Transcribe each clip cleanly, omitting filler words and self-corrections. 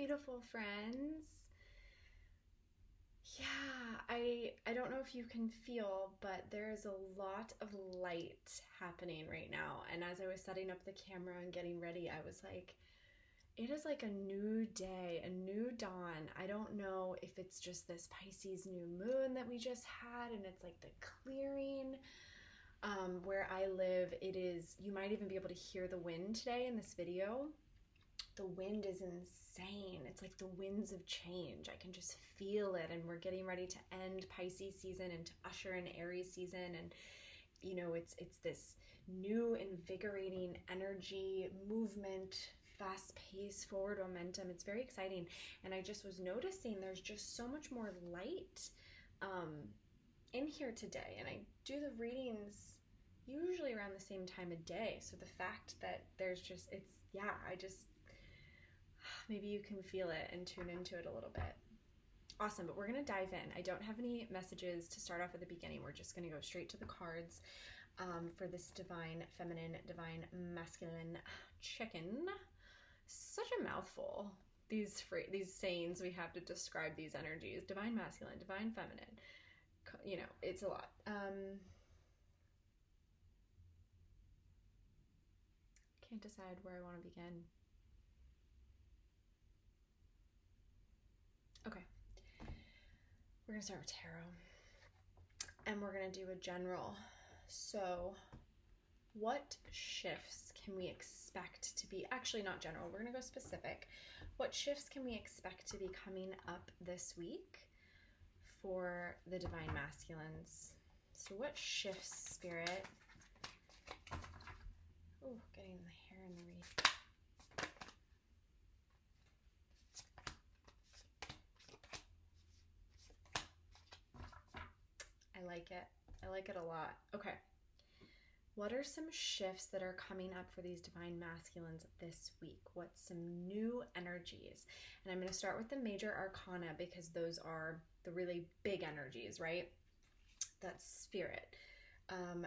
beautiful friends. Yeah, I don't know if you can feel, but there is a lot of light happening right now. And as I was setting up the camera and getting ready, I was like, it is like a new day, a new dawn. I don't know if it's just this Pisces new moon that we just had and it's like the clearing. Where I live, it is, you might even be able to hear the wind today in this video. The wind is insane. It's like the winds of change. I can just feel it. And we're getting ready to end Pisces season and to usher in Aries season. And you know, it's this new invigorating energy, movement, fast pace, forward momentum. It's very exciting. And I just was noticing there's just so much more light in here today. And I do the readings usually around the same time of day. So the fact that there's just, it's, yeah, I just, maybe you can feel it and tune into it a little bit. Awesome, but we're going to dive in. I don't have any messages to start off at the beginning. We're just going to go straight to the cards for this divine feminine, divine masculine chicken. Such a mouthful. These sayings we have to describe these energies. Divine masculine, divine feminine. You know, it's a lot. Can't decide where I want to begin. Okay. We're going to start with tarot. And we're going to do a general. So, what shifts can we expect to be, actually not general, we're going to go specific. What shifts can we expect to be coming up this week for the divine masculines? So what shifts, Spirit? Oh, getting the hair in the wreath. I like it. I like it a lot. Okay. What are some shifts that are coming up for these divine masculines this week? What's some new energies? And I'm going to start with the major arcana because those are the really big energies, right? That's spirit.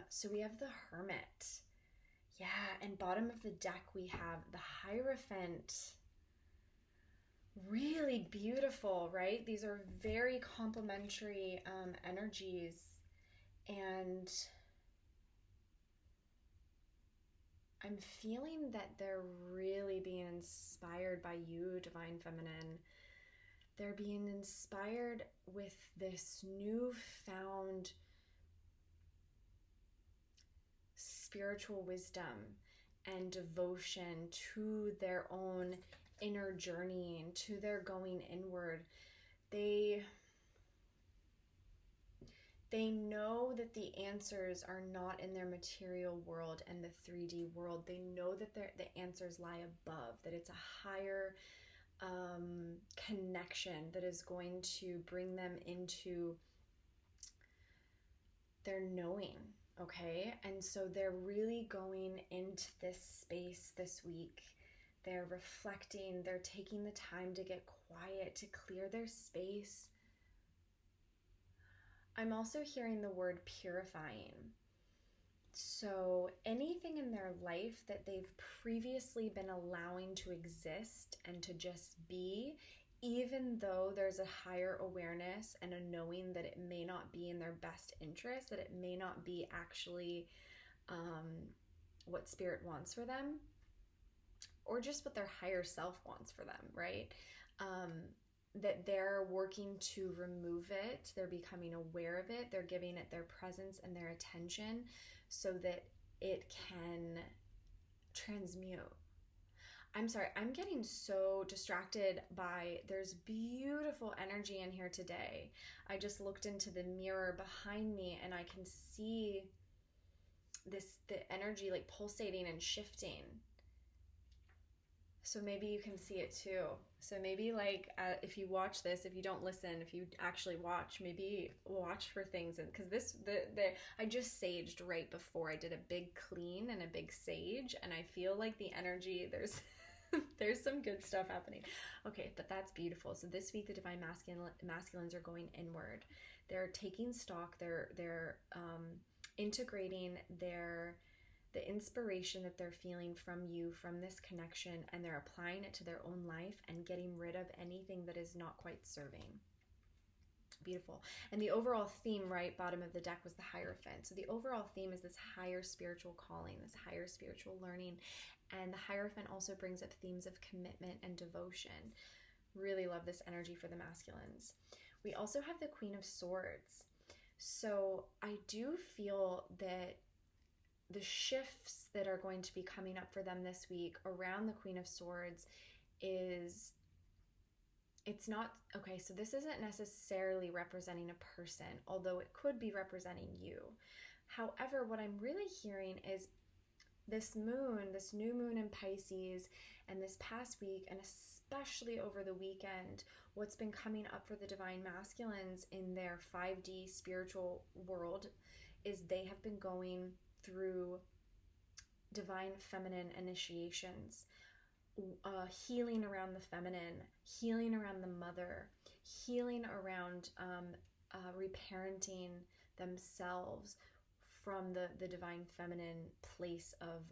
So we have the Hermit. Yeah, and bottom of the deck we have the Hierophant. Really beautiful, right? These are very complementary energies, and I'm feeling that they're really being inspired by you, divine feminine. They're being inspired with this newfound spiritual wisdom and devotion to their own inner journey and to their going inward. They know that the answers are not in their material world and the 3D world. They know that the answers lie above, that it's a higher connection that is going to bring them into their knowing, okay? And so they're really going into this space this week. They're reflecting, they're taking the time to get quiet, to clear their space. I'm also hearing the word purifying. So anything in their life that they've previously been allowing to exist and to just be, even though there's a higher awareness and a knowing that it may not be in their best interest, that it may not be actually what spirit wants for them, or just what their higher self wants for them, right? That they're working to remove it, they're becoming aware of it, they're giving it their presence and their attention so that it can transmute. I'm sorry, I'm getting so distracted by, there's beautiful energy in here today. I just looked into the mirror behind me and I can see the energy like pulsating and shifting. So maybe you can see it too. So maybe like if you watch this, if you don't listen, if you actually watch, maybe watch for things. And because I just saged right before I did a big clean and a big sage, and I feel like the energy, there's there's some good stuff happening. Okay, but that's beautiful. So this week the divine masculines are going inward. They're taking stock. They're integrating their the inspiration that they're feeling from you, from this connection, and they're applying it to their own life and getting rid of anything that is not quite serving. Beautiful. And the overall theme, right, bottom of the deck, was the Hierophant. So the overall theme is this higher spiritual calling, this higher spiritual learning. And the Hierophant also brings up themes of commitment and devotion. Really love this energy for the masculines. We also have the Queen of Swords. So I do feel that the shifts that are going to be coming up for them this week around the Queen of Swords is, it's not, okay, so this isn't necessarily representing a person, although it could be representing you. However, what I'm really hearing is this moon, this new moon in Pisces, and this past week, and especially over the weekend, what's been coming up for the divine masculines in their 5D spiritual world is they have been going through divine feminine initiations, healing around the feminine, healing around the mother, healing around reparenting themselves from the divine feminine place of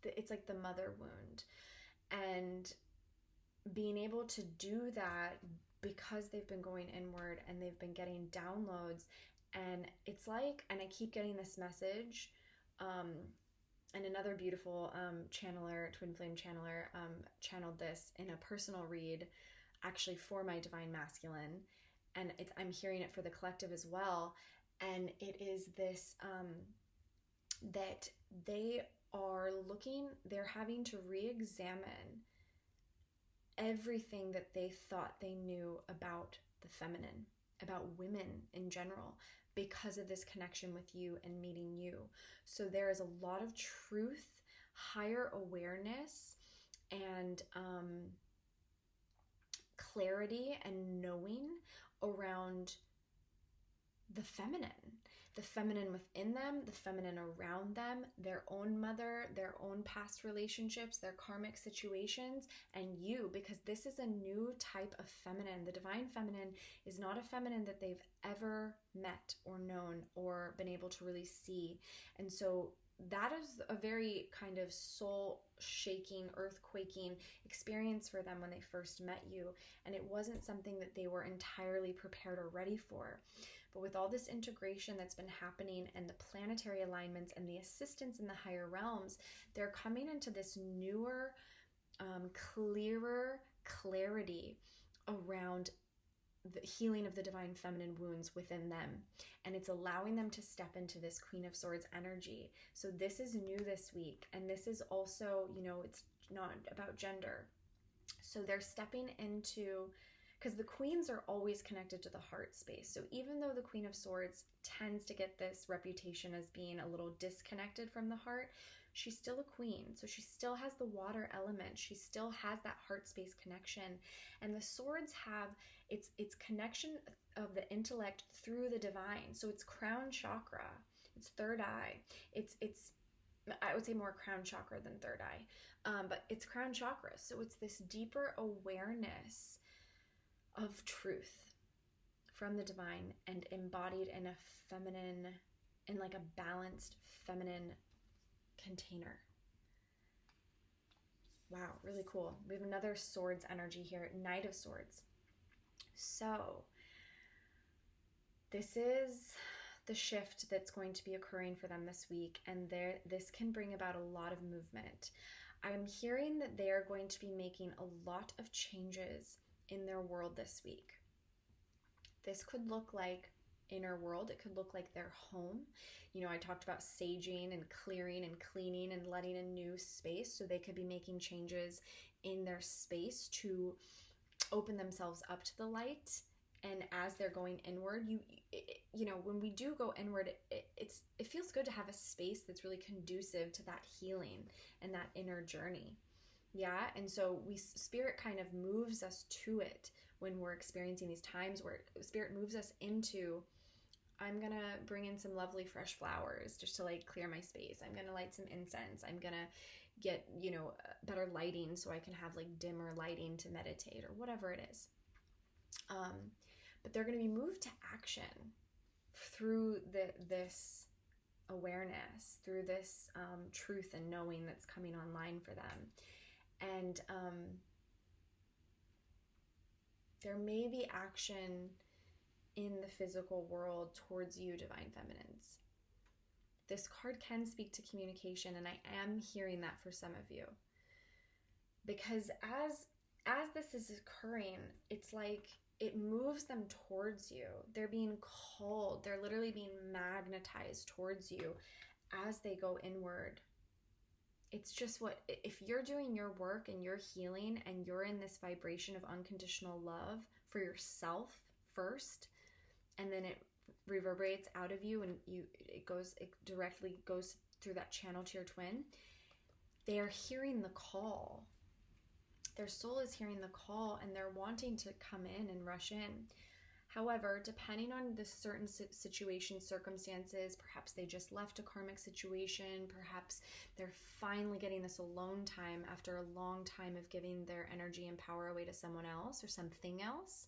it's like the mother wound, and being able to do that because they've been going inward and they've been getting downloads. And it's like, and I keep getting this message, and another beautiful channeler, Twin Flame channeler, channeled this in a personal read, actually for my divine masculine, and I'm hearing it for the collective as well. And it is this, that they're having to re-examine everything that they thought they knew about the feminine, about women in general, because of this connection with you and meeting you. So there is a lot of truth, higher awareness, and clarity and knowing around the feminine within them, the feminine around them, their own mother, their own past relationships, their karmic situations, and you, because this is a new type of feminine. The divine feminine is not a feminine that they've ever met or known or been able to really see. And so that is a very kind of soul-shaking, earth-quaking experience for them when they first met you. And it wasn't something that they were entirely prepared or ready for. But with all this integration that's been happening and the planetary alignments and the assistance in the higher realms, they're coming into this newer, clearer clarity around the healing of the divine feminine wounds within them. And it's allowing them to step into this Queen of Swords energy. So this is new this week. And this is also, it's not about gender. So they're stepping into, because the queens are always connected to the heart space. So even though the Queen of Swords tends to get this reputation as being a little disconnected from the heart, she's still a queen. So she still has the water element. She still has that heart space connection. And the swords have its connection of the intellect through the divine. So it's crown chakra. It's third eye. It's I would say more crown chakra than third eye. But it's crown chakra. So it's this deeper awareness of truth from the divine and embodied in a feminine, in like a balanced feminine container. Wow, really cool. We have another swords energy here, Knight of Swords. So this is the shift that's going to be occurring for them this week, and this can bring about a lot of movement. I'm hearing that they are going to be making a lot of changes in their world this week. This could look like inner world. It could look like their home. I talked about saging and clearing and cleaning and letting a new space. So they could be making changes in their space to open themselves up to the light. And as they're going inward, when we do go inward, it feels good to have a space that's really conducive to that healing and that inner journey. Yeah, and so spirit kind of moves us to it when we're experiencing these times where spirit moves us into, I'm going to bring in some lovely fresh flowers just to like clear my space. I'm going to light some incense. I'm going to get, better lighting so I can have like dimmer lighting to meditate or whatever it is. But they're going to be moved to action through this awareness, through this truth and knowing that's coming online for them. And there may be action in the physical world towards you, Divine Feminines. This card can speak to communication, and I am hearing that for some of you. Because as this is occurring, it's like it moves them towards you. They're being called. They're literally being magnetized towards you as they go inward. It's just if you're doing your work and you're healing and you're in this vibration of unconditional love for yourself first, and then it reverberates out of you and it directly goes through that channel to your twin. They are hearing the call. Their soul is hearing the call, and they're wanting to come in and rush in. However, depending on the certain situations, circumstances, perhaps they just left a karmic situation, perhaps they're finally getting this alone time after a long time of giving their energy and power away to someone else or something else.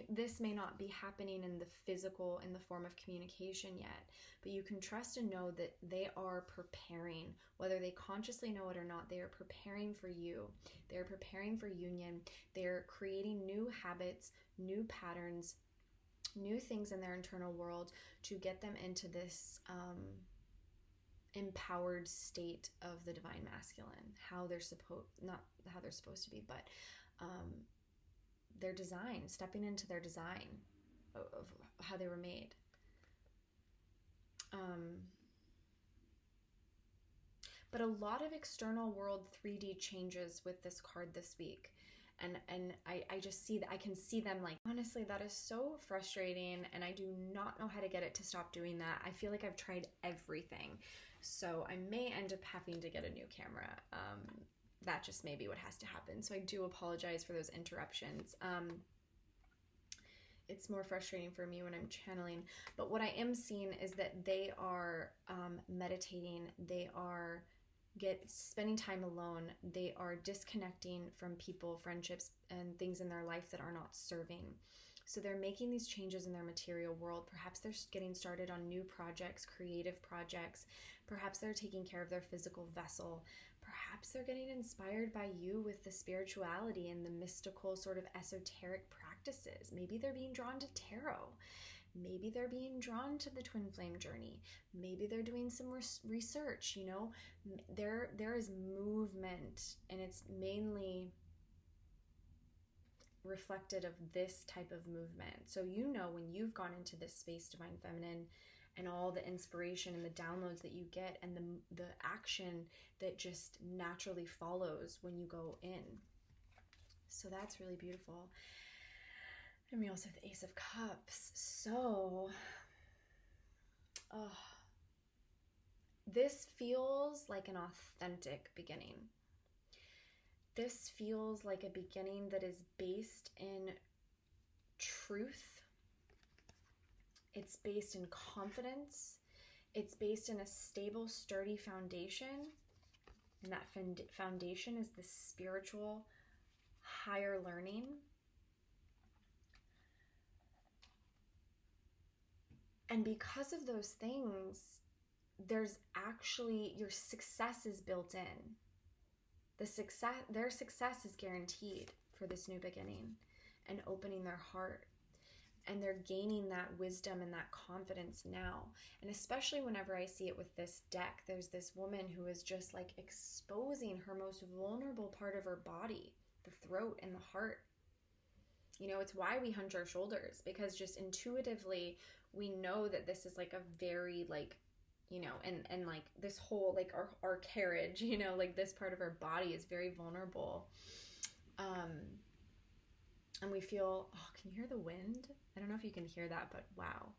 This may not be happening in the physical, in the form of communication yet, but you can trust and know that they are preparing, whether they consciously know it or not. They are preparing for you. They are preparing for union. They're creating new habits, new patterns, new things in their internal world to get them into this empowered state of the divine masculine, not how they're supposed to be, but their design, stepping into their design of how they were made. But a lot of external world 3D changes with this card this week. And I just see that, I can see them like, honestly, that is so frustrating, and I do not know how to get it to stop doing that. I feel like I've tried everything. So I may end up having to get a new camera. That just may be what has to happen. So I do apologize for those interruptions. It's more frustrating for me when I'm channeling. But what I am seeing is that they are meditating. They are spending time alone. They are disconnecting from people, friendships, and things in their life that are not serving. So they're making these changes in their material world. Perhaps they're getting started on new projects, creative projects. Perhaps they're taking care of their physical vessel. Perhaps they're getting inspired by you with the spirituality and the mystical sort of esoteric practices. Maybe they're being drawn to tarot. Maybe they're being drawn to the twin flame journey. Maybe they're doing some research, you know. There is movement, and it's mainly reflected of this type of movement. So you know, when you've gone into this space, Divine Feminine, and all the inspiration and the downloads that you get, and the action that just naturally follows when you go in. So that's really beautiful. And we also have the Ace of Cups. So, this feels like an authentic beginning. This feels like a beginning that is based in truth. It's based in confidence. It's based in a stable, sturdy foundation. And that foundation is the spiritual, higher learning. And because of those things, there's actually, your success is built in. Their success is guaranteed for this new beginning and opening their heart. And they're gaining that wisdom and that confidence now. And especially whenever I see it with this deck, there's this woman who is just like exposing her most vulnerable part of her body, the throat and the heart. You know, it's why we hunch our shoulders, because just intuitively we know that this is like a very like, you know, and like this whole like our carriage, you know, like this part of our body is very vulnerable. And we feel, can you hear the wind? I don't know if you can hear that, but wow.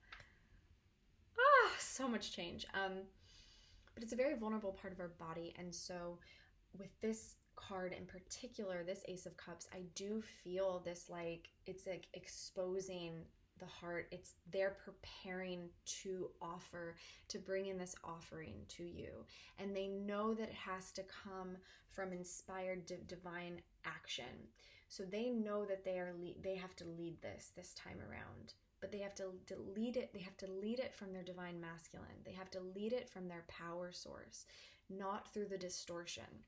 So much change. But it's a very vulnerable part of our body. And so with this card in particular, this Ace of Cups, I do feel this like, it's like exposing the heart. It's they're preparing to offer, to bring in this offering to you. And they know that it has to come from inspired divine action. So they know that they have to lead this time around. but they have to lead it. They have to lead it from their divine masculine. They have to lead it from their power source, not through the distortion.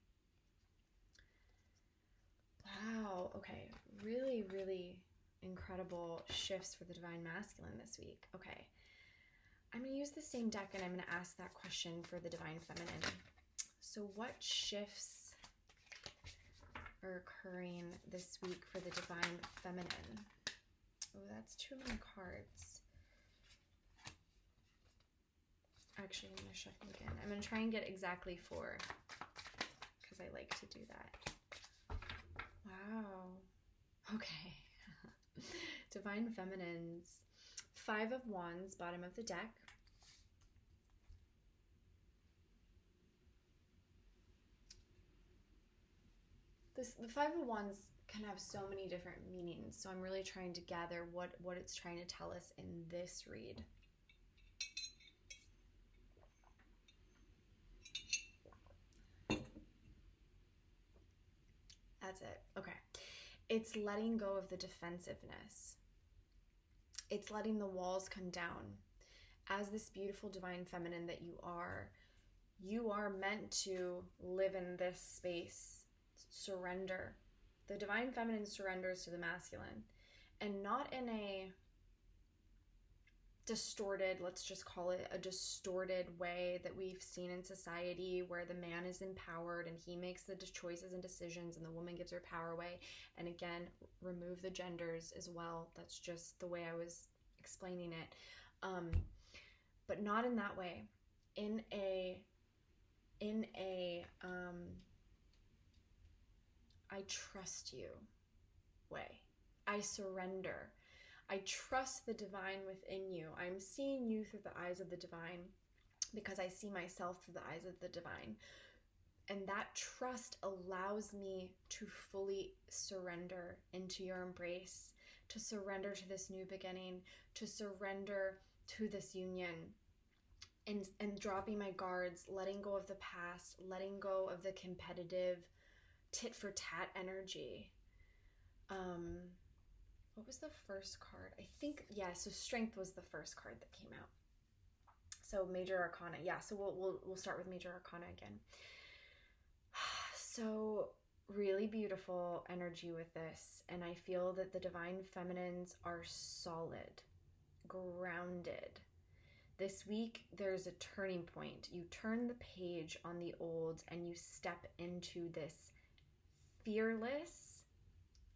Wow. Okay. Really, really incredible shifts for the divine masculine this week. Okay. I'm going to use the same deck and I'm going to ask that question for the divine feminine. So what shifts are occurring this week for the divine feminine? Oh, that's too many cards. Actually, I'm going to shuffle again. I'm going to try and get exactly 4 because I like to do that. Wow. Okay. Divine feminines. 5 of Wands, bottom of the deck. The 5 of Wands can have so many different meanings, so I'm really trying to gather what it's trying to tell us in this read. That's it. Okay. It's letting go of the defensiveness. It's letting the walls come down. As this beautiful divine feminine that you are meant to live in this space. Surrender. The divine feminine surrenders to the masculine, and not in a distorted, let's just call it a distorted way that we've seen in society, where the man is empowered and he makes the choices and decisions and the woman gives her power away. And again, remove the genders as well. That's just the way I was explaining it. But not in that way. In a I trust you way. I surrender. I trust the divine within you. I'm seeing you through the eyes of the divine because I see myself through the eyes of the divine. And that trust allows me to fully surrender into your embrace, to surrender to this new beginning, to surrender to this union, and dropping my guards, letting go of the past, letting go of the competitive tit for tat energy. What was the first card? I think, yeah, so Strength was the first card that came out. So Major Arcana. Yeah, so we'll start with Major Arcana again. So really beautiful energy with this, and I feel that the divine feminines are solid, grounded. This week, there's a turning point. You turn the page on the old and you step into this fearless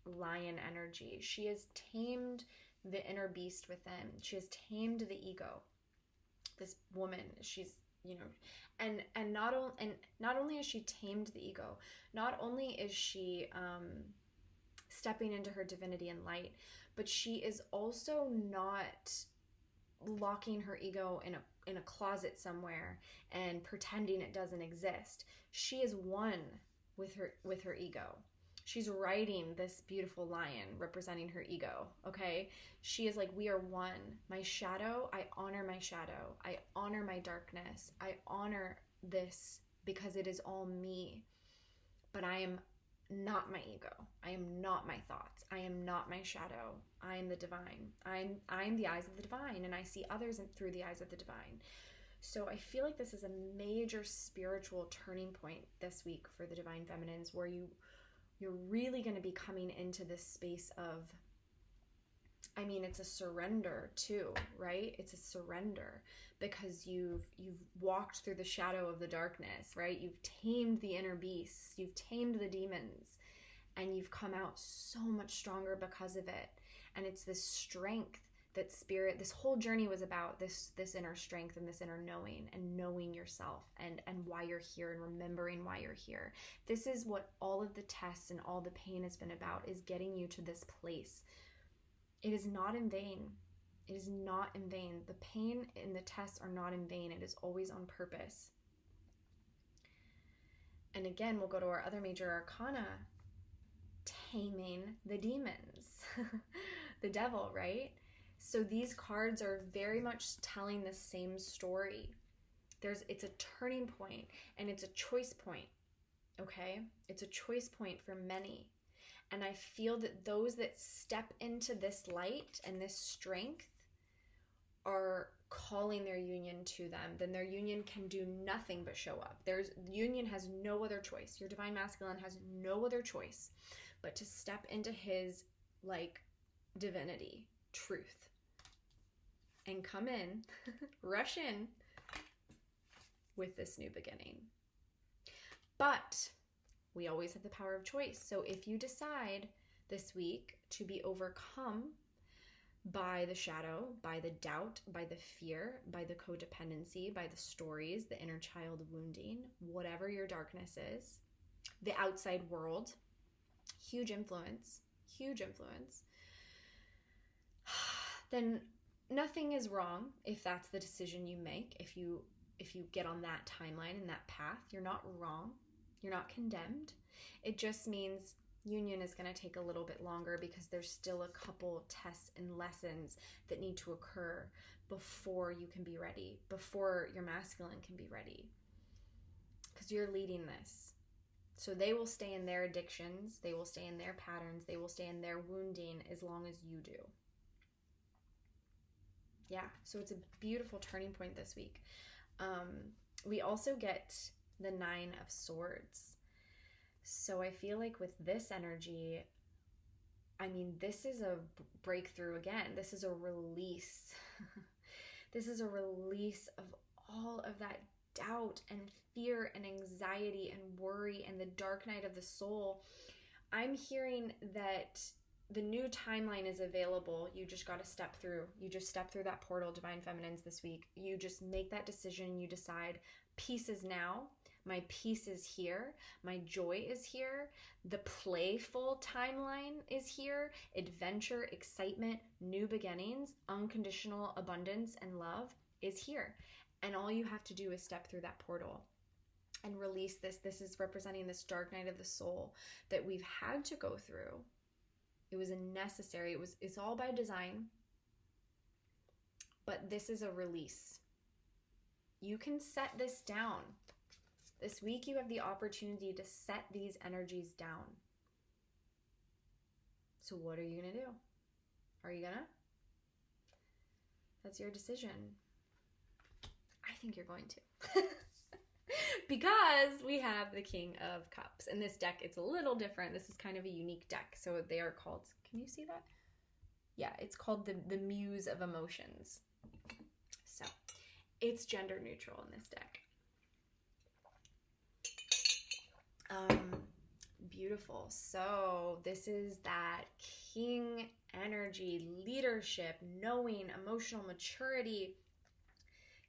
lion energy. She has tamed the inner beast within. She has tamed the ego. This woman, she's, and not only has she tamed the ego, not only is she stepping into her divinity and light, but she is also not locking her ego in a closet somewhere and pretending it doesn't exist. She is one with her ego. She's riding this beautiful lion representing her ego, okay? She is like, we are one. My shadow, I honor my shadow. I honor my darkness. I honor this because it is all me. But I am not my ego. I am not my thoughts. I am not my shadow. I am the divine. I'm the eyes of the divine, and I see others through the eyes of the divine. So I feel like this is a major spiritual turning point this week for the divine feminines, where you're really going to be coming into this space of, it's a surrender too, right? It's a surrender because you've walked through the shadow of the darkness, right? You've tamed the inner beasts, you've tamed the demons, and you've come out so much stronger because of it. And it's this strength that spirit, this whole journey was about this inner strength and this inner knowing, and knowing yourself and why you're here, and remembering why you're here. This is what all of the tests and all the pain has been about, is getting you to this place. It is not in vain. It is not in vain. The pain and the tests are not in vain. It is always on purpose. And again, we'll go to our other major arcana, taming the demons, the devil, right? So these cards are very much telling the same story. It's a turning point, and it's a choice point, okay? It's a choice point for many. And I feel that those that step into this light and this strength are calling their union to them, then their union can do nothing but show up. Union has no other choice. Your divine masculine has no other choice but to step into his like divinity, truth, and come in, rush in with this new beginning. But we always have the power of choice. So if you decide this week to be overcome by the shadow, by the doubt, by the fear, by the codependency, by the stories, the inner child wounding, whatever your darkness is, the outside world, huge influence, then nothing is wrong if that's the decision you make. If you get on that timeline and that path, you're not wrong. You're not condemned. It just means union is going to take a little bit longer because there's still a couple tests and lessons that need to occur before you can be ready, before your masculine can be ready. Because you're leading this. So they will stay in their addictions, they will stay in their patterns, they will stay in their wounding as long as you do. Yeah, so it's a beautiful turning point this week. We also get the 9 of Swords. So I feel like with this energy, I mean, this is a breakthrough again. This is a release. This is a release of all of that doubt and fear and anxiety and worry and the dark night of the soul. I'm hearing that the new timeline is available. You just got to step through. You just step through that portal, Divine Feminines, this week. You just make that decision. You decide peace is now. My peace is here. My joy is here. The playful timeline is here. Adventure, excitement, new beginnings, unconditional abundance and love is here. And all you have to do is step through that portal and release this. This is representing this dark night of the soul that we've had to go through. It was necessary. It's all by design. But this is a release. You can set this down. This week you have the opportunity to set these energies down. So what are you going to do? Are you going to? That's your decision. I think you're going to. Because we have the King of Cups. In this deck, it's a little different. This is kind of a unique deck. So they are called, can you see that? Yeah, it's called the Muse of Emotions. So it's gender neutral in this deck. Beautiful. So this is that king energy, leadership, knowing, emotional maturity.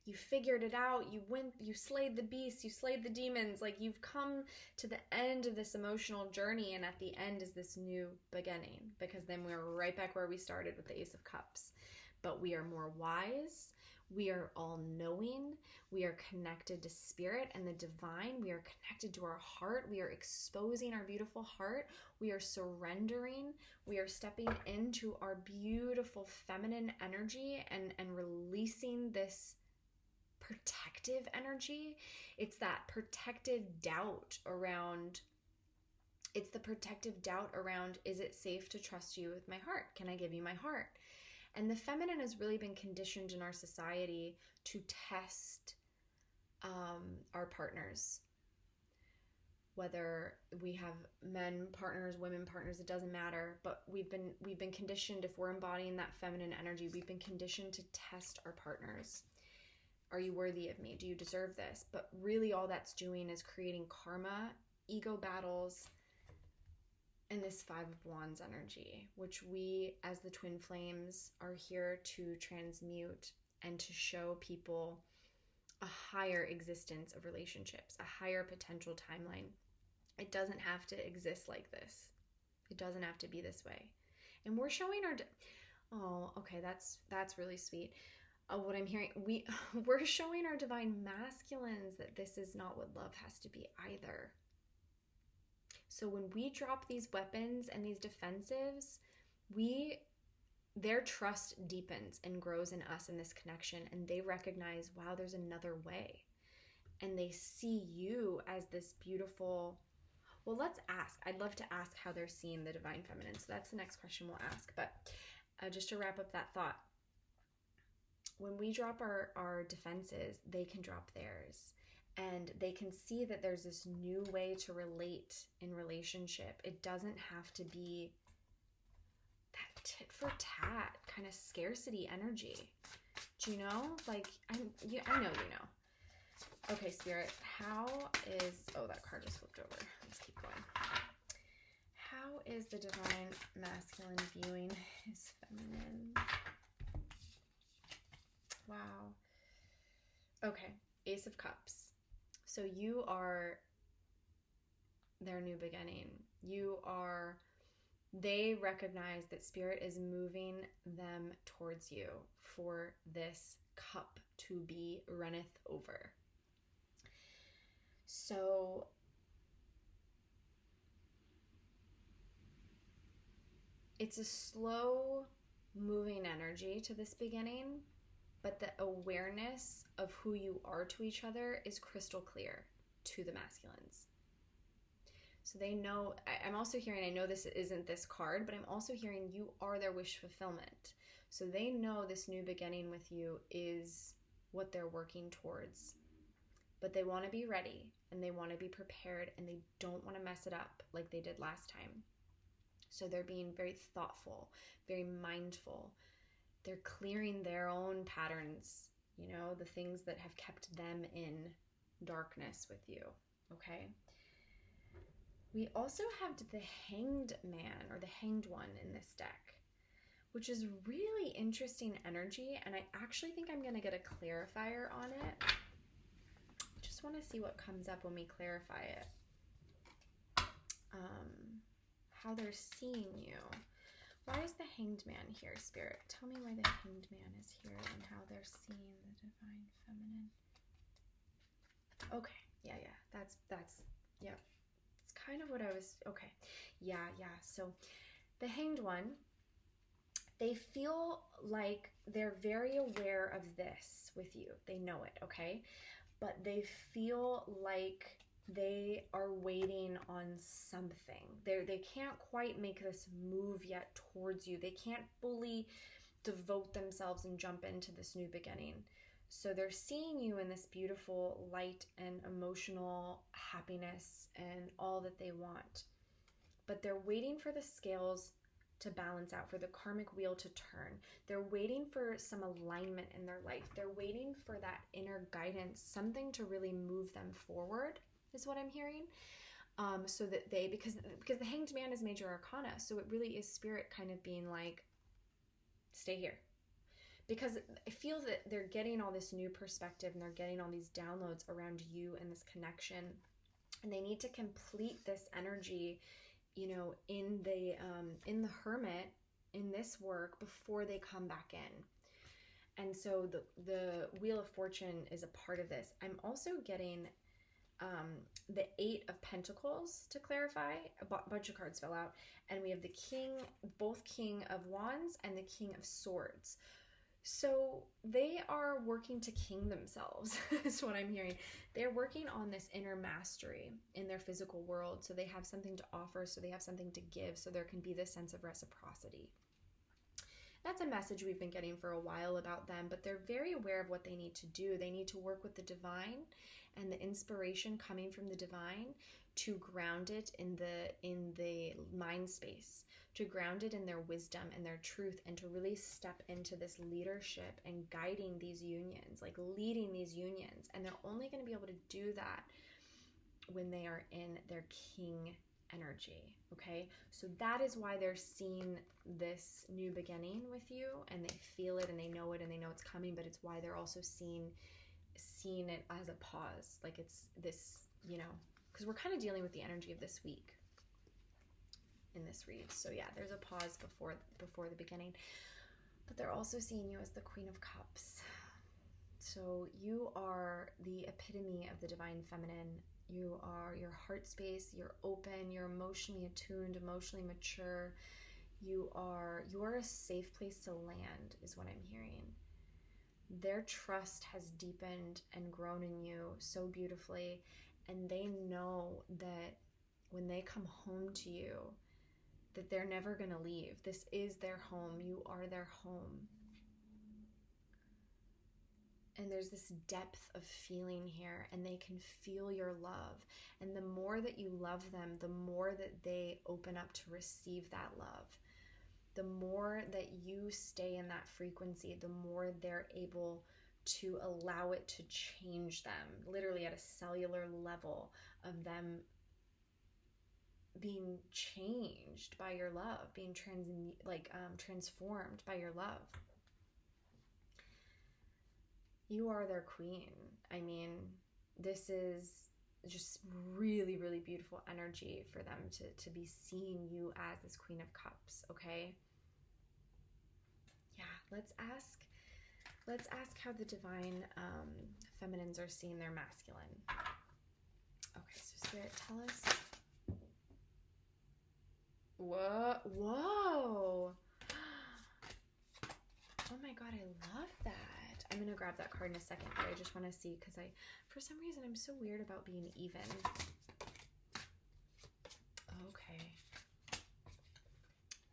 You figured it out. You went, you slayed the beasts, you slayed the demons. Like you've come to the end of this emotional journey, and at the end is this new beginning, because then we're right back where we started with the Ace of Cups. But we are more wise. We are all knowing. We are connected to spirit and the divine. We are connected to our heart. We are exposing our beautiful heart. We are surrendering. We are stepping into our beautiful feminine energy and releasing this protective energy. It's that protective doubt around, it's the protective doubt around, is it safe to trust you with my heart? Can I give you my heart? And the feminine has really been conditioned in our society to test our partners. Whether we have men partners, women partners, it doesn't matter. But we've been conditioned, if we're embodying that feminine energy, we've been conditioned to test our partners. Are you worthy of me? Do you deserve this? But really all that's doing is creating karma, ego battles, and this 5 of Wands energy, which we as the Twin Flames are here to transmute and to show people a higher existence of relationships, a higher potential timeline. It doesn't have to exist like this. It doesn't have to be this way. And we're showing our... Oh, okay, that's really sweet. What I'm hearing, we're showing our divine masculines that this is not what love has to be either. So when we drop these weapons and these defensives, their trust deepens and grows in us in this connection, and they recognize, wow, there's another way. And they see you as this beautiful... Well, let's ask. I'd love to ask how they're seeing the divine feminine. So that's the next question we'll ask. But just to wrap up that thought, when we drop our defenses, they can drop theirs. And they can see that there's this new way to relate in relationship. It doesn't have to be that tit for tat kind of scarcity energy. Do you know? Like, I know you know. Okay, Spirit, how is... Oh, that card just flipped over. Let's keep going. How is the divine masculine viewing his feminine? Wow. Okay, Ace of Cups. So you are their new beginning. They recognize that Spirit is moving them towards you for this cup to be runneth over. So it's a slow moving energy to this beginning, but the awareness of who you are to each other is crystal clear to the masculines. So they know, I'm also hearing, I know this isn't this card, but I'm also hearing you are their wish fulfillment. So they know this new beginning with you is what they're working towards. But they want to be ready and they want to be prepared and they don't want to mess it up like they did last time. So they're being very thoughtful, very mindful. They're clearing their own patterns, you know, the things that have kept them in darkness with you, okay? We also have the Hanged Man or the Hanged One in this deck, which is really interesting energy, and I actually think I'm going to get a clarifier on it. Just want to see what comes up when we clarify it. How they're seeing you. Why is the Hanged Man here, Spirit? Tell me why the Hanged Man is here and how they're seeing the divine feminine. Okay, yeah, that's, yeah. It's kind of what I was, okay. Yeah. So the Hanged One, they feel like they're very aware of this with you. They know it, okay? But they feel like they are waiting on something. They can't quite make this move yet towards you. They can't fully devote themselves and jump into this new beginning. So they're seeing you in this beautiful light and emotional happiness and all that they want. But they're waiting for the scales to balance out, for the karmic wheel to turn. They're waiting for some alignment in their life. They're waiting for that inner guidance, something to really move them forward, is what I'm hearing. So that because the Hanged Man is major arcana, so it really is Spirit kind of being like, stay here. Because I feel that they're getting all this new perspective and they're getting all these downloads around you and this connection. And they need to complete this energy, you know, in the Hermit, in this work, before they come back in. And so the Wheel of Fortune is a part of this. I'm also getting the Eight of Pentacles to clarify. A bunch of cards fell out. And we have the King, both King of Wands and the King of Swords. So they are working to king themselves, is what I'm hearing. They're working on this inner mastery in their physical world. So they have something to offer, so they have something to give, so there can be this sense of reciprocity. That's a message we've been getting for a while about them, but they're very aware of what they need to do. They need to work with the divine and the inspiration coming from the divine to ground it in the mind space, to ground it in their wisdom and their truth, and to really step into this leadership and guiding these unions, like leading these unions. And they're only going to be able to do that when they are in their king energy, okay? So that is why they're seeing this new beginning with you, and they feel it and they know it and they know it's coming, but it's why they're also seeing it as a pause, like it's this, you know, because we're kind of dealing with the energy of this week in this read. So yeah, there's a pause before the beginning, but they're also seeing you as the Queen of Cups. So you are the epitome of the divine feminine. You are your heart space, you're open, you're emotionally attuned, emotionally mature. You are a safe place to land, is what I'm hearing. Their trust has deepened and grown in you so beautifully, and they know that when they come home to you, that they're never going to leave. This is their home. You are their home. And there's this depth of feeling here, and they can feel your love. And the more that you love them, the more that they open up to receive that love. The more that you stay in that frequency, the more they're able to allow it to change them, literally at a cellular level of them being changed by your love, being transformed by your love. You are their queen. I mean, this is just really, really beautiful energy for them to be seeing you as this Queen of Cups, okay? Yeah, let's ask how the divine feminines are seeing their masculine. Okay, so Spirit, tell us. Whoa. Oh my God, I love that. I'm going to grab that card in a second, but I just want to see, because for some reason, I'm so weird about being even. Okay.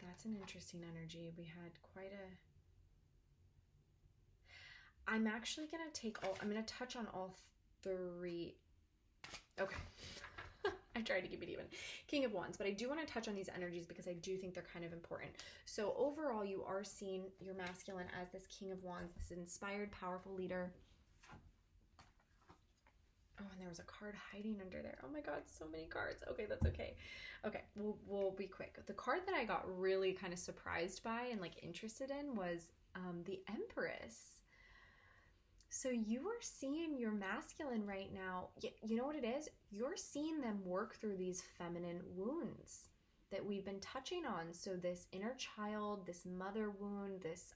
That's an interesting energy. We had quite I'm actually going to I'm going to touch on all three. Okay. I tried to keep it even. King of Wands, but I do want to touch on these energies because I do think they're kind of important. So overall, you are seeing your masculine as this King of Wands, this inspired, powerful leader. Oh, and there was a card hiding under there. Oh my God, so many cards. Okay, that's okay. Okay, we'll be quick. The card that I got really kind of surprised by and like interested in was the Empress. So you are seeing your masculine right now. You know what it is? You're seeing them work through these feminine wounds that we've been touching on. So this inner child, this mother wound, this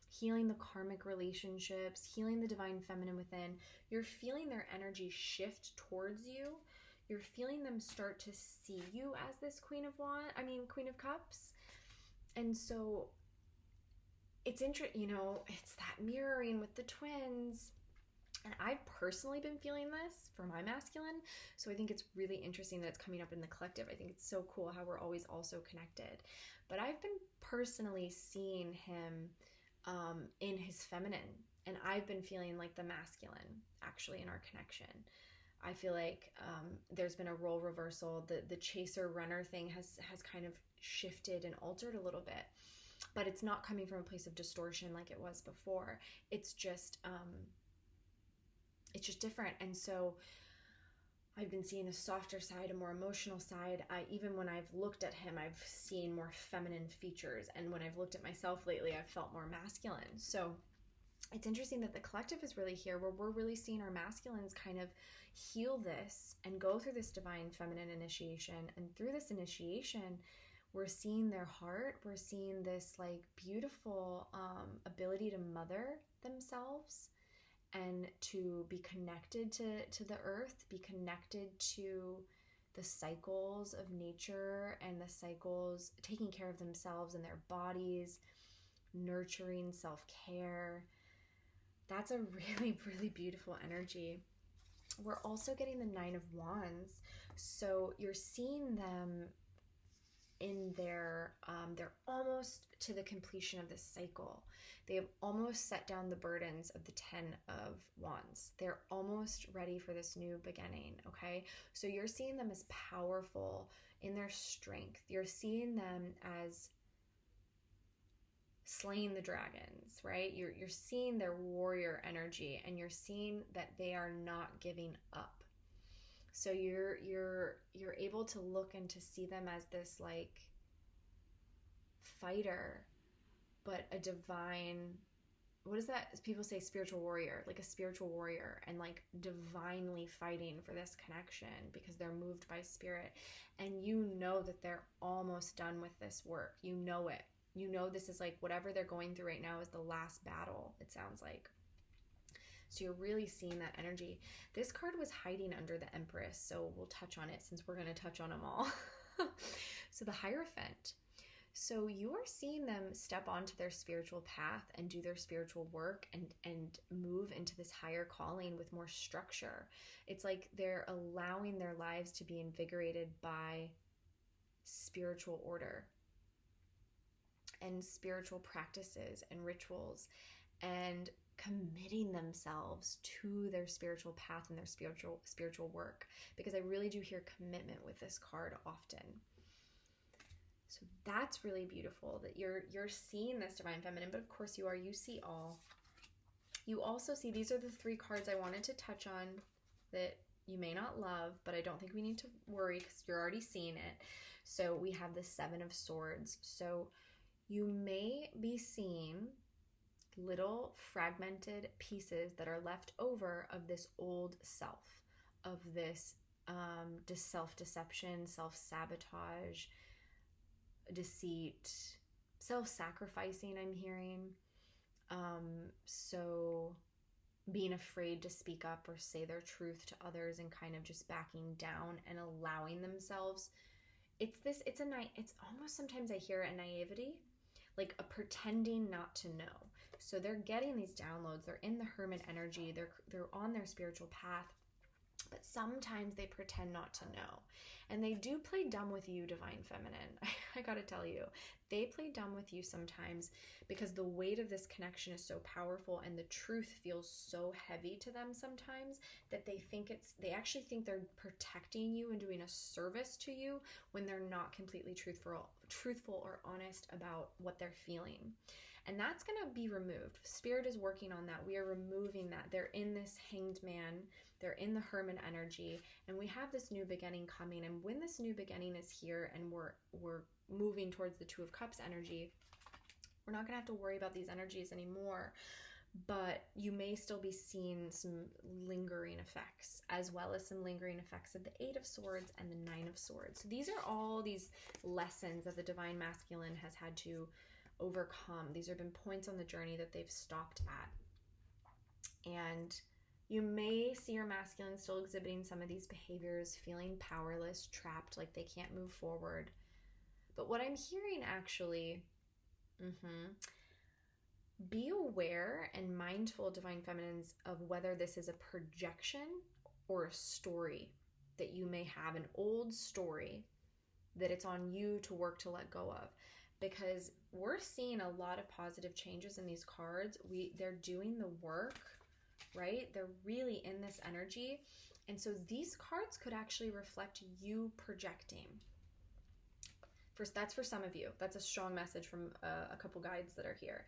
healing the karmic relationships, healing the divine feminine within. You're feeling their energy shift towards you. You're feeling them start to see you as this Queen of Cups. And so it's interesting, it's that mirroring with the twins. And I've personally been feeling this for my masculine. So I think it's really interesting that it's coming up in the collective. I think it's so cool how we're always also connected. But I've been personally seeing him in his feminine. And I've been feeling like the masculine, actually, in our connection. I feel like there's been a role reversal. The chaser-runner thing has kind of shifted and altered a little bit. But it's not coming from a place of distortion like it was before. It's just different. And so I've been seeing a softer side, a more emotional side. Even when I've looked at him, I've seen more feminine features. And when I've looked at myself lately, I've felt more masculine. So it's interesting that the collective is really here, where we're really seeing our masculines kind of heal this and go through this divine feminine initiation. And through this initiation, we're seeing their heart. We're seeing this like beautiful ability to mother themselves and to be connected to the earth, be connected to the cycles of nature and the cycles, taking care of themselves and their bodies, nurturing self-care. That's a really, really beautiful energy. We're also getting the Nine of Wands. So you're seeing them in they're almost to the completion of this cycle. They have almost set down the burdens of the 10 of Wands. They're almost ready for this new beginning, okay? So you're seeing them as powerful in their strength. You're seeing them as slaying the dragons, right? You're seeing their warrior energy, and you're seeing that they are not giving up. So you're able to look and to see them as this like fighter, but a divine, what is that? People say spiritual warrior, like a spiritual warrior, and like divinely fighting for this connection because they're moved by spirit. And you know that they're almost done with this work. You know it. You know this is like whatever they're going through right now is the last battle, it sounds like. So you're really seeing that energy. This card was hiding under the Empress, so we'll touch on it since we're going to touch on them all. So the Hierophant. So you are seeing them step onto their spiritual path and do their spiritual work and move into this higher calling with more structure. It's like they're allowing their lives to be invigorated by spiritual order and spiritual practices and rituals. And committing themselves to their spiritual path and their spiritual work, because I really do hear commitment with this card often. So that's really beautiful that you're seeing this divine feminine, but of course you see all. You also see, these are the 3 cards I wanted to touch on that you may not love, but I don't think we need to worry because you're already seeing it. So we have the 7 of Swords. So you may be seeing little fragmented pieces that are left over of this old self, of this self-deception, self-sabotage, deceit, self-sacrificing, I'm hearing. So being afraid to speak up or say their truth to others and kind of just backing down and allowing themselves. It's almost, sometimes I hear a naivety, like a pretending not to know. So they're getting these downloads, they're in the hermit energy, they're on their spiritual path, but sometimes they pretend not to know. And they do play dumb with you, divine feminine. I gotta tell you, they play dumb with you sometimes because the weight of this connection is so powerful and the truth feels so heavy to them sometimes that they actually think they're protecting you and doing a service to you when they're not completely truthful or honest about what they're feeling. And that's going to be removed. Spirit is working on that. We are removing that. They're in this hanged man. They're in the hermit energy. And we have this new beginning coming. And when this new beginning is here and we're moving towards the 2 of Cups energy, we're not going to have to worry about these energies anymore. But you may still be seeing some lingering effects, as well as some lingering effects of the 8 of Swords and the 9 of Swords. So these are all these lessons that the divine masculine has had to overcome. These have been points on the journey that they've stopped at. And you may see your masculine still exhibiting some of these behaviors, feeling powerless, trapped, like they can't move forward. But what I'm hearing actually, be aware and mindful, divine feminines, of whether this is a projection or a story that you may have, an old story that it's on you to work to let go of. Because we're seeing a lot of positive changes in these cards. They're doing the work, right? They're really in this energy. And so these cards could actually reflect you projecting. That's for some of you. That's a strong message from a couple guides that are here.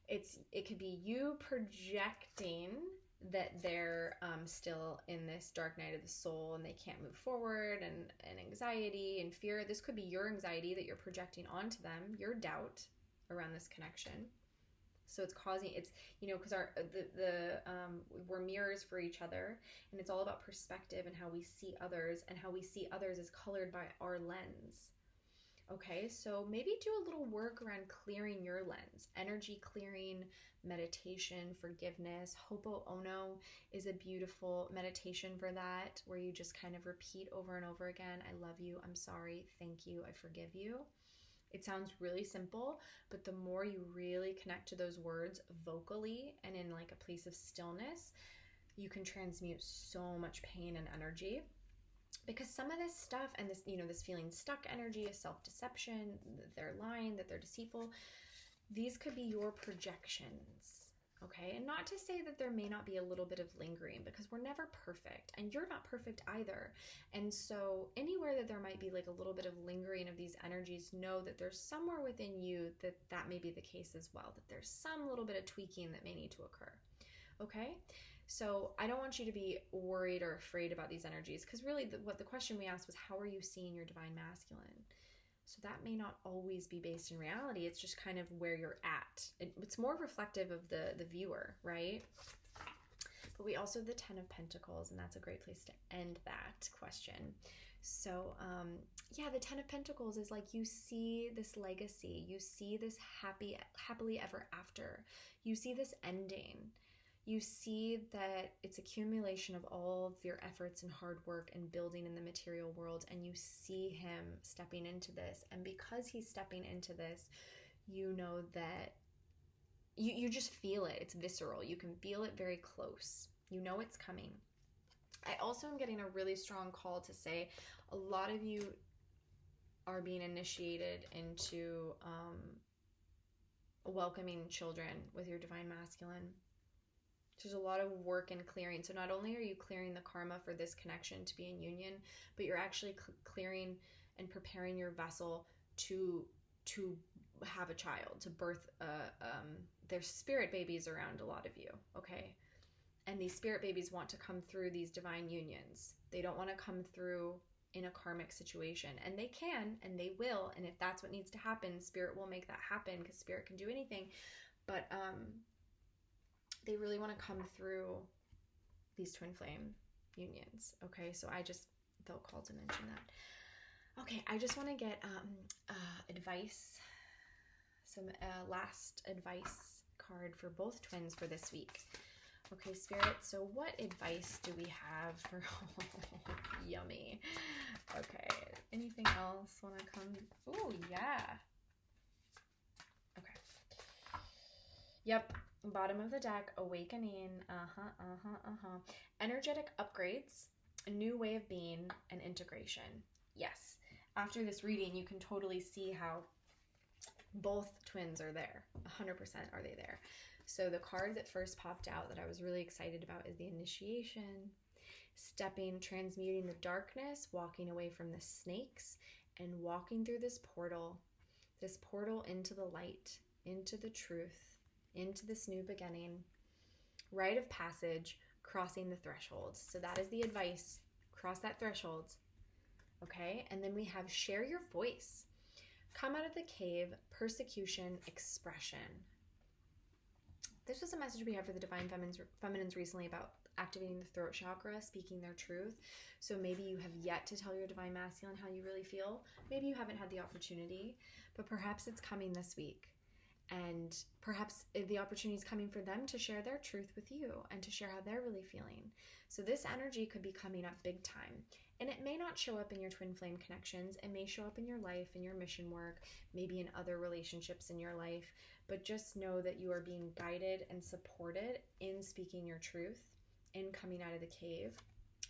It could be you projecting that they're still in this dark night of the soul and they can't move forward, and anxiety and fear. This could be your anxiety that you're projecting onto them, your doubt around this connection. So it's causing, because we're mirrors for each other, and it's all about perspective and how we see others, and how we see others is colored by our lens. Okay, so maybe do a little work around clearing your lens, energy clearing, meditation, forgiveness. Ho'oponopono is a beautiful meditation for that, where you just kind of repeat over and over again, I love you, I'm sorry, thank you, I forgive you. It sounds really simple, but the more you really connect to those words vocally and in like a place of stillness, you can transmute so much pain and energy. Because some of this stuff and this, this feeling stuck energy is self-deception, that they're lying, that they're deceitful. These could be your projections, okay? And not to say that there may not be a little bit of lingering, because we're never perfect, and you're not perfect either. And so anywhere that there might be like a little bit of lingering of these energies, know that there's somewhere within you that may be the case as well, that there's some little bit of tweaking that may need to occur, okay? So I don't want you to be worried or afraid about these energies, because really what the question we asked was, how are you seeing your divine masculine? So that may not always be based in reality. It's just kind of where you're at. It's more reflective of the viewer, right? But we also have the 10 of Pentacles, and that's a great place to end that question. So the 10 of Pentacles is like, you see this legacy. You see this happily ever after. You see this ending. You see that it's accumulation of all of your efforts and hard work and building in the material world, and you see him stepping into this. And because he's stepping into this, you know that you just feel it. It's visceral. You can feel it very close. You know it's coming. I also am getting a really strong call to say a lot of you are being initiated into welcoming children with your divine masculine. There's a lot of work and clearing. So not only are you clearing the karma for this connection to be in union, but you're actually clearing and preparing your vessel to have a child, to birth. There's spirit babies around a lot of you, okay? And these spirit babies want to come through these divine unions. They don't want to come through in a karmic situation. And they can, and they will. And if that's what needs to happen, spirit will make that happen, because spirit can do anything. But they really want to come through these twin flame unions. Okay, so I just felt called to mention that. Okay, I just want to get advice, some last advice card for both twins for this week. Okay, Spirit, so what advice do we have for... yummy. Okay, anything else want to come? Oh, yeah. Okay. Yep, bottom of the deck, awakening. Energetic upgrades, a new way of being, and integration. Yes. After this reading, you can totally see how both twins are there. 100% are they there. So the card that first popped out that I was really excited about is the initiation, transmuting the darkness, walking away from the snakes, and walking through this portal into the light, into the truth, into this new beginning, rite of passage, crossing the threshold. So that is the advice. Cross that threshold. Okay, and then we have share your voice. Come out of the cave, persecution, expression. This was a message we had for the Divine Feminines recently about activating the throat chakra, speaking their truth. So maybe you have yet to tell your Divine Masculine how you really feel. Maybe you haven't had the opportunity, but perhaps it's coming this week. And perhaps the opportunity is coming for them to share their truth with you and to share how they're really feeling. So this energy could be coming up big time. And it may not show up in your twin flame connections. It may show up in your life, in your mission work, maybe in other relationships in your life. But just know that you are being guided and supported in speaking your truth, in coming out of the cave,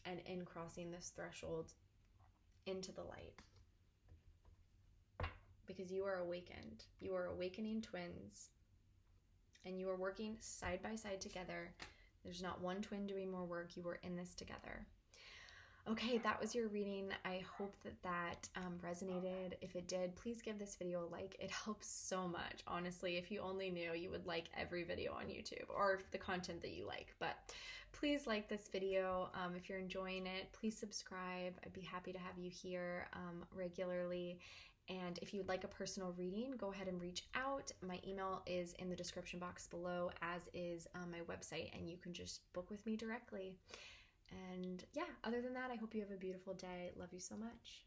and in crossing this threshold into the light. Because you are awakened. You are awakening twins. And you are working side by side together. There's not one twin doing more work. You are in this together. Okay, that was your reading. I hope that resonated. If it did, please give this video a like. It helps so much. Honestly, if you only knew, you would like every video on YouTube or the content that you like. But please like this video. If you're enjoying it, please subscribe. I'd be happy to have you here regularly. And if you'd like a personal reading, go ahead and reach out. My email is in the description box below, as is my website, and you can just book with me directly. And yeah, other than that, I hope you have a beautiful day. Love you so much.